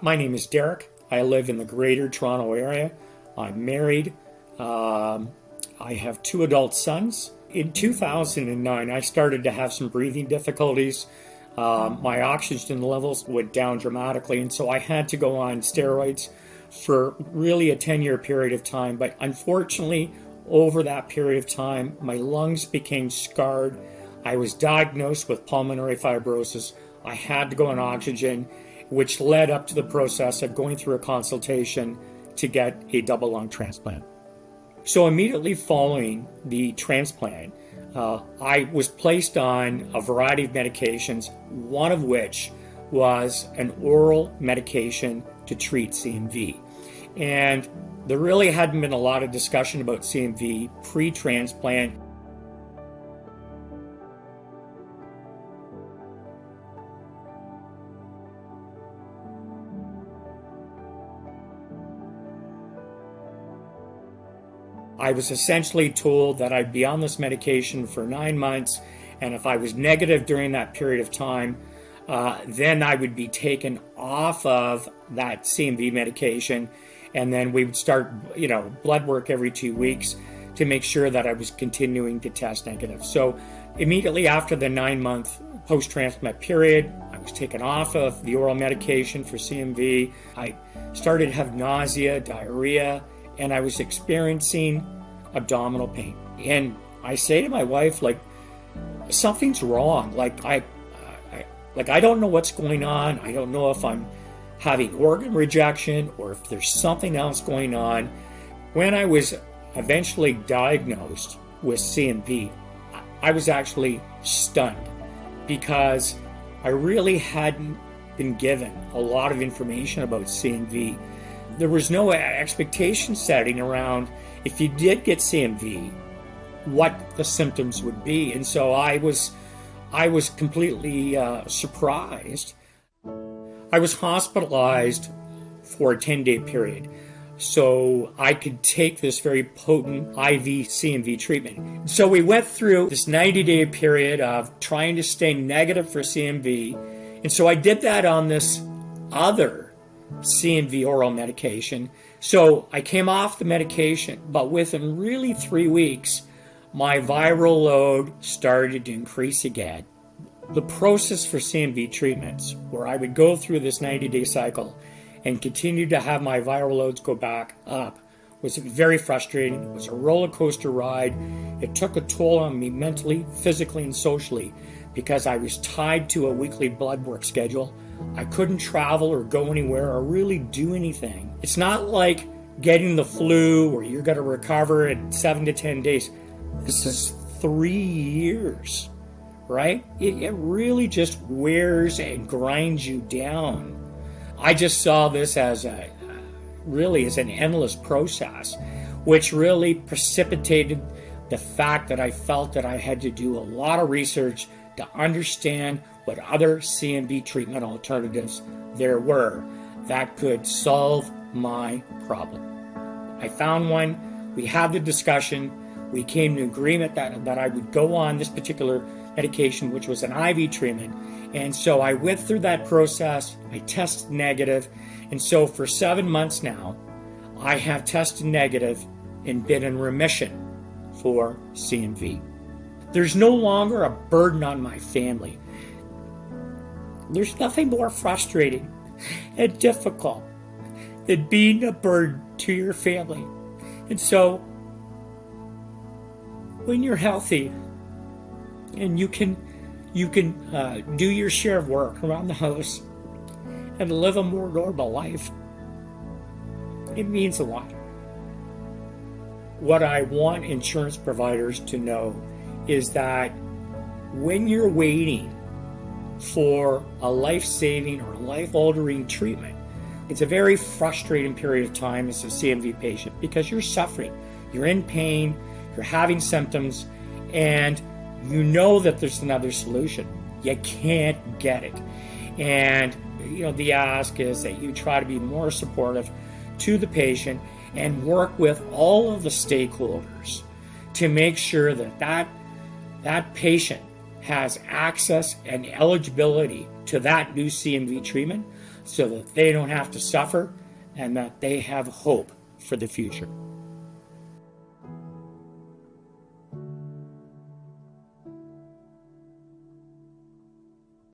My name is Derek. I live in the Greater Toronto area. I'm married. I have two adult sons. In 2009, I started to have some breathing difficulties. My oxygen levels went down dramatically, and so I had to go on steroids for really a 10-year period of time. But unfortunately, over that period of time, my lungs became scarred. I was diagnosed with pulmonary fibrosis. I had to go on oxygen, which led up to the process of going through a consultation to get a double lung transplant. So immediately following the transplant, I was placed on a variety of medications, one of which was an oral medication to treat CMV. And there really hadn't been a lot of discussion about CMV pre-transplant. I was essentially told that I'd be on this medication for 9 months, and if I was negative during that period of time, then I would be taken off of that CMV medication, and then we would start, blood work every 2 weeks to make sure that I was continuing to test negative. So immediately after the 9-month post-transplant period, I was taken off of the oral medication for CMV. I started to have nausea, diarrhea, and I was experiencing abdominal pain. And I say to my wife, something's wrong. I don't know what's going on. I don't know if I'm having organ rejection or if there's something else going on. When I was eventually diagnosed with CMV, I was actually stunned because I really hadn't been given a lot of information about CMV. There was no expectation setting around if you did get CMV, what the symptoms would be. And so I was completely surprised. I was hospitalized for a 10-day period so I could take this very potent IV CMV treatment. So we went through this 90-day period of trying to stay negative for CMV. And so I did that on this other CMV oral medication. So I came off the medication, but within really 3 weeks, my viral load started to increase again. The process for CMV treatments, where I would go through this 90-day cycle and continue to have my viral loads go back up, was very frustrating. It was a roller coaster ride. It took a toll on me mentally, physically, and socially because I was tied to a weekly blood work schedule. I couldn't travel or go anywhere or really do anything. It's not like getting the flu where you're going to recover in 7 to 10 days. This is 3 years, right? It really just wears and grinds you down. I just saw this as an endless process, which really precipitated the fact that I felt that I had to do a lot of research to understand what other CMV treatment alternatives there were that could solve my problem. I found one, we had the discussion, we came to agreement that I would go on this particular medication, which was an IV treatment. And so I went through that process, I tested negative, and so for 7 months now, I have tested negative and been in remission for CMV. There's no longer a burden on my family. There's nothing more frustrating and difficult than being a burden to your family. And so, when you're healthy and you can do your share of work around the house and live a more normal life, it means a lot. What I want insurance providers to know is that when you're waiting for a life-saving or life-altering treatment, it's a very frustrating period of time as a CMV patient because you're suffering, you're in pain, you're having symptoms, and you know that there's another solution. You can't get it. And the ask is that you try to be more supportive to the patient and work with all of the stakeholders to make sure that patient has access and eligibility to that new CMV treatment so that they don't have to suffer and that they have hope for the future.